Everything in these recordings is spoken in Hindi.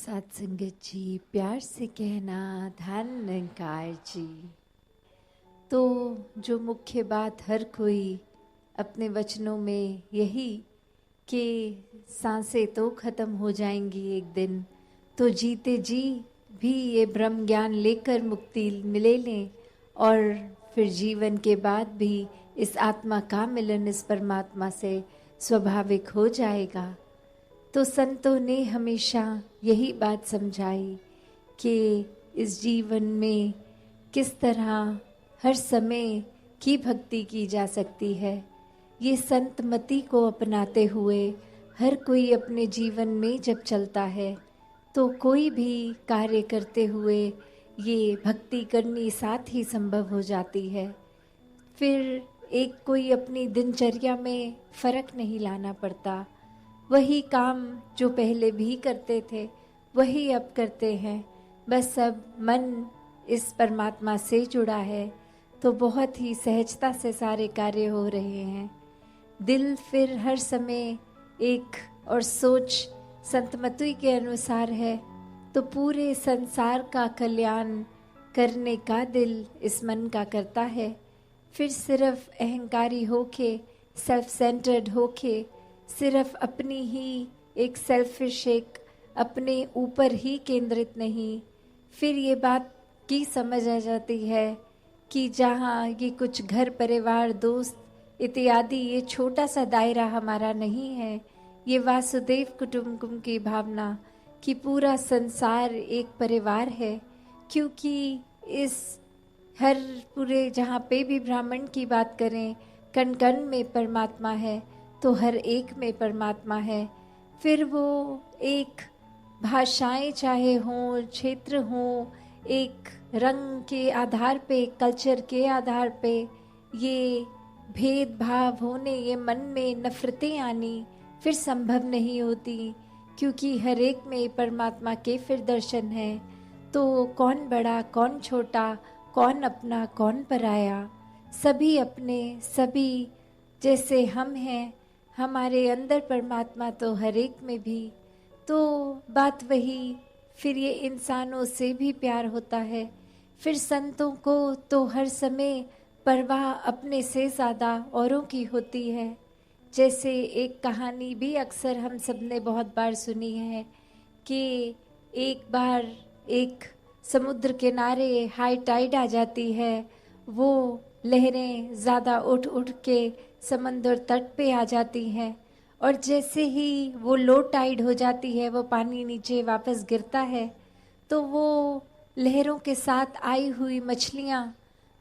साथ संगत जी, प्यार से कहना धन निरंकार जी। तो जो मुख्य बात हर कोई अपने वचनों में यही कि सांसें तो ख़त्म हो जाएंगी एक दिन, तो जीते जी भी ये ब्रह्म ज्ञान लेकर मुक्ति मिले लें और फिर जीवन के बाद भी इस आत्मा का मिलन इस परमात्मा से स्वाभाविक हो जाएगा। तो संतों ने हमेशा यही बात समझाई कि इस जीवन में किस तरह हर समय की भक्ति की जा सकती है। ये संत मति को अपनाते हुए हर कोई अपने जीवन में जब चलता है तो कोई भी कार्य करते हुए ये भक्ति करनी साथ ही संभव हो जाती है। फिर एक कोई अपनी दिनचर्या में फ़र्क नहीं लाना पड़ता। वही काम जो पहले भी करते थे वही अब करते हैं, बस अब मन इस परमात्मा से जुड़ा है तो बहुत ही सहजता से सारे कार्य हो रहे हैं। दिल फिर हर समय एक और सोच संतमति के अनुसार है तो पूरे संसार का कल्याण करने का दिल इस मन का करता है। फिर सिर्फ अहंकारी होके, सेल्फ सेंटर्ड होके, सिर्फ अपनी ही एक सेल्फिश, एक अपने ऊपर ही केंद्रित नहीं, फिर ये बात की समझ आ जाती है कि जहाँ ये कुछ घर परिवार दोस्त इत्यादि ये छोटा सा दायरा हमारा नहीं है, ये वासुदेव कुटुंबकम की भावना कि पूरा संसार एक परिवार है। क्योंकि इस हर पूरे जहाँ पे भी ब्राह्मण की बात करें, कण कण में परमात्मा है तो हर एक में परमात्मा है। फिर वो एक भाषाएं चाहे हों, क्षेत्र हों, एक रंग के आधार पे, कल्चर के आधार पे ये भेदभाव होने, ये मन में नफरतें आनी फिर संभव नहीं होती, क्योंकि हर एक में परमात्मा के फिर दर्शन है। तो कौन बड़ा कौन छोटा, कौन अपना कौन पराया, सभी अपने, सभी जैसे हम हैं, हमारे अंदर परमात्मा तो हर एक में भी। तो बात वही, फिर ये इंसानों से भी प्यार होता है। फिर संतों को तो हर समय परवाह अपने से ज़्यादा औरों की होती है। जैसे एक कहानी भी अक्सर हम सब ने बहुत बार सुनी है कि एक बार एक समुद्र किनारे हाई टाइड आ जाती है, वो लहरें ज़्यादा उठ उठ के समंदर तट पे आ जाती हैं और जैसे ही वो लो टाइड हो जाती है, वो पानी नीचे वापस गिरता है, तो वो लहरों के साथ आई हुई मछलियाँ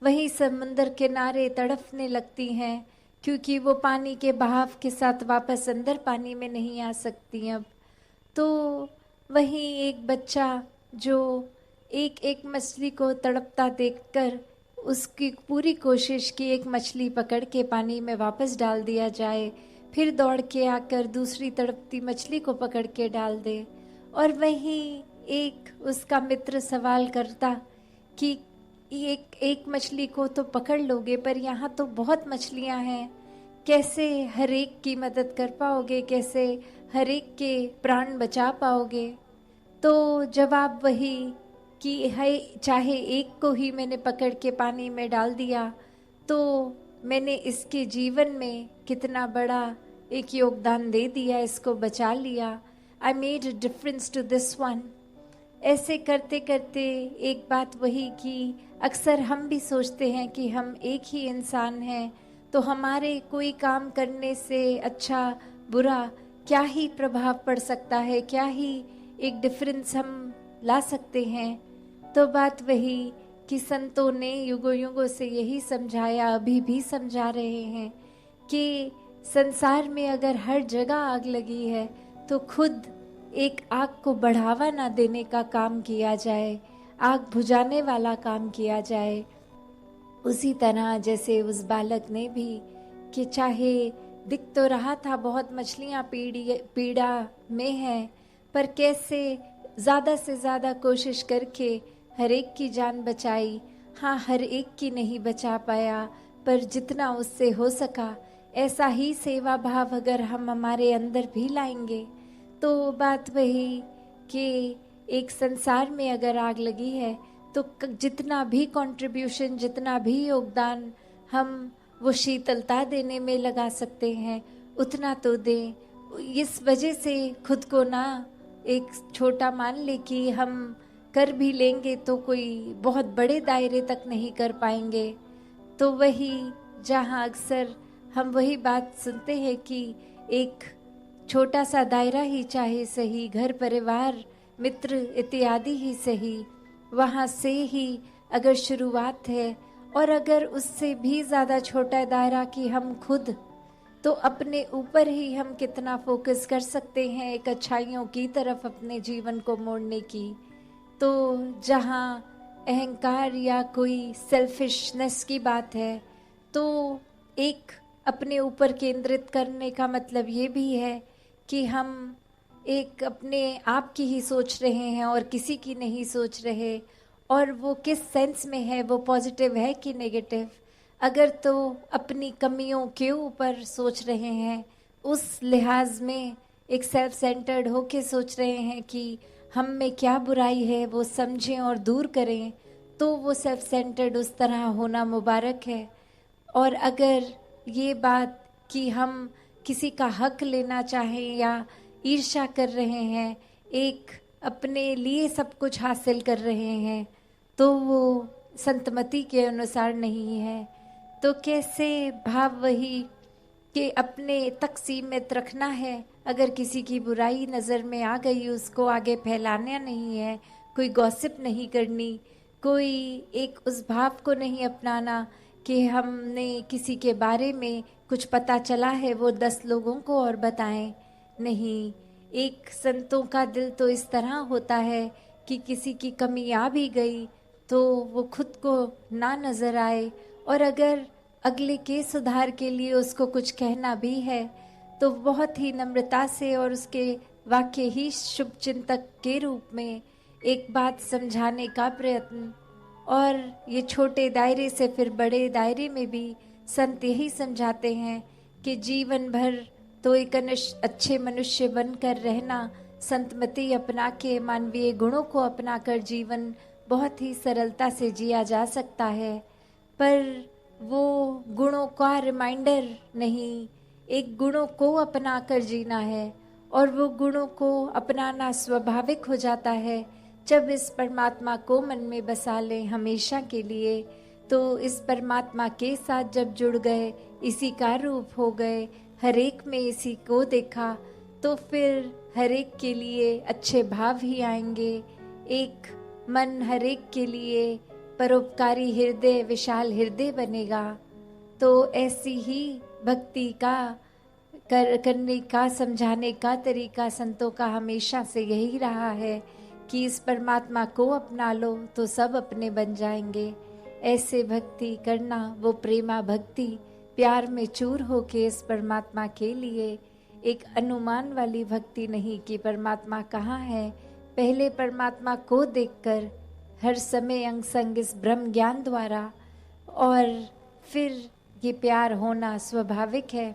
वहीं समंदर किनारे तड़पने लगती हैं, क्योंकि वो पानी के बहाव के साथ वापस अंदर पानी में नहीं आ सकती अब। तो वहीं एक बच्चा जो एक एक मछली को तड़पता देखकर उसकी पूरी कोशिश की एक मछली पकड़ के पानी में वापस डाल दिया जाए, फिर दौड़ के आकर दूसरी तड़पती मछली को पकड़ के डाल दे। और वहीं एक उसका मित्र सवाल करता कि एक मछली को तो पकड़ लोगे, पर यहाँ तो बहुत मछलियाँ हैं, कैसे हर एक की मदद कर पाओगे, कैसे हर एक के प्राण बचा पाओगे। तो जवाब वही कि है, चाहे एक को ही मैंने पकड़ के पानी में डाल दिया तो मैंने इसके जीवन में कितना बड़ा एक योगदान दे दिया, इसको बचा लिया। I made a difference to this one. ऐसे करते करते एक बात वही कि अक्सर हम भी सोचते हैं कि हम एक ही इंसान हैं, तो हमारे कोई काम करने से अच्छा बुरा क्या ही प्रभाव पड़ सकता है, क्या ही एक डिफरेंस हम ला सकते हैं। तो बात वही कि संतों ने युगों युगों से यही समझाया, अभी भी समझा रहे हैं कि संसार में अगर हर जगह आग लगी है तो खुद एक आग को बढ़ावा ना देने का काम किया जाए, आग बुझाने वाला काम किया जाए। उसी तरह जैसे उस बालक ने भी कि चाहे दिख तो रहा था बहुत मछलियाँ पीड़ा में हैं, पर कैसे ज़्यादा से ज़्यादा कोशिश करके हर एक की जान बचाई। हाँ, हर एक की नहीं बचा पाया, पर जितना उससे हो सका ऐसा ही सेवा भाव अगर हम हमारे अंदर भी लाएंगे तो बात वही कि एक संसार में अगर आग लगी है तो जितना भी कंट्रीब्यूशन, जितना भी योगदान हम वो शीतलता देने में लगा सकते हैं उतना तो दें। इस वजह से खुद को ना एक छोटा मान ले कि हम कर भी लेंगे तो कोई बहुत बड़े दायरे तक नहीं कर पाएंगे। तो वही जहाँ अक्सर हम वही बात सुनते हैं कि एक छोटा सा दायरा ही चाहे सही, घर परिवार मित्र इत्यादि ही सही, वहाँ से ही अगर शुरुआत है, और अगर उससे भी ज़्यादा छोटा दायरा कि हम खुद, तो अपने ऊपर ही हम कितना फोकस कर सकते हैं एक अच्छाइयों की तरफ अपने जीवन को मोड़ने की। तो जहाँ अहंकार या कोई सेल्फिशनेस की बात है तो एक अपने ऊपर केंद्रित करने का मतलब ये भी है कि हम एक अपने आप की ही सोच रहे हैं और किसी की नहीं सोच रहे, और वो किस सेंस में है, वो पॉजिटिव है कि नेगेटिव। अगर तो अपनी कमियों के ऊपर सोच रहे हैं, उस लिहाज में एक सेल्फ सेंटर्ड होके सोच रहे हैं कि हम में क्या बुराई है वो समझें और दूर करें, तो वो सेल्फ सेंटर्ड उस तरह होना मुबारक है। और अगर ये बात कि हम किसी का हक लेना चाहें या ईर्ष्या कर रहे हैं, एक अपने लिए सब कुछ हासिल कर रहे हैं, तो वो संतमति के अनुसार नहीं है। तो कैसे भाव वही कि अपने तक सीमित रखना है। अगर किसी की बुराई नज़र में आ गई उसको आगे फैलाना नहीं है, कोई गॉसिप नहीं करनी, कोई एक उस भाव को नहीं अपनाना कि हमने किसी के बारे में कुछ पता चला है वो 10 लोगों को और बताएं। नहीं, एक संतों का दिल तो इस तरह होता है कि किसी की कमी आ भी गई तो वो खुद को ना नज़र आए, और अगर अगले के सुधार के लिए उसको कुछ कहना भी है तो बहुत ही नम्रता से और उसके वाक्य ही शुभ चिंतक के रूप में एक बात समझाने का प्रयत्न। और ये छोटे दायरे से फिर बड़े दायरे में भी संत यही समझाते हैं कि जीवन भर तो एक अच्छे मनुष्य बनकर रहना, संतमति अपना के मानवीय गुणों को अपनाकर जीवन बहुत ही सरलता से जिया जा सकता है। पर वो गुणों का रिमाइंडर नहीं, एक गुणों को अपनाकर जीना है, और वो गुणों को अपनाना स्वाभाविक हो जाता है जब इस परमात्मा को मन में बसा लें हमेशा के लिए। तो इस परमात्मा के साथ जब जुड़ गए, इसी का रूप हो गए, हर एक में इसी को देखा, तो फिर हर एक के लिए अच्छे भाव ही आएंगे। एक मन हर एक के लिए परोपकारी हृदय, विशाल हृदय बनेगा। तो ऐसी ही भक्ति का करने का, समझाने का तरीका संतों का हमेशा से यही रहा है कि इस परमात्मा को अपना लो तो सब अपने बन जाएंगे। ऐसे भक्ति करना, वो प्रेमा भक्ति, प्यार में चूर होके इस परमात्मा के लिए एक अनुमान वाली भक्ति नहीं कि परमात्मा कहाँ है, पहले परमात्मा को देखकर हर समय अंग संग इस ब्रह्म ज्ञान द्वारा, और फिर ये प्यार होना स्वाभाविक है।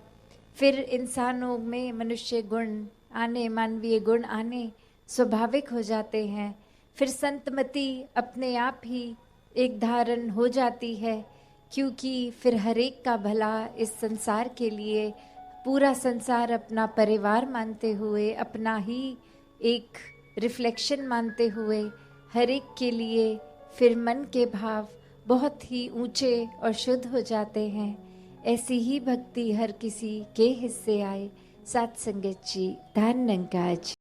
फिर इंसानों में मनुष्य गुण आने, मानवीय गुण आने स्वाभाविक हो जाते हैं। फिर संतमति अपने आप ही एक धारण हो जाती है, क्योंकि फिर हर एक का भला इस संसार के लिए, पूरा संसार अपना परिवार मानते हुए, अपना ही एक रिफ्लेक्शन मानते हुए, हर एक के लिए फिर मन के भाव बहुत ही ऊंचे और शुद्ध हो जाते हैं। ऐसी ही भक्ति हर किसी के हिस्से आए। साथ संगत जी, धन निरंकार जी।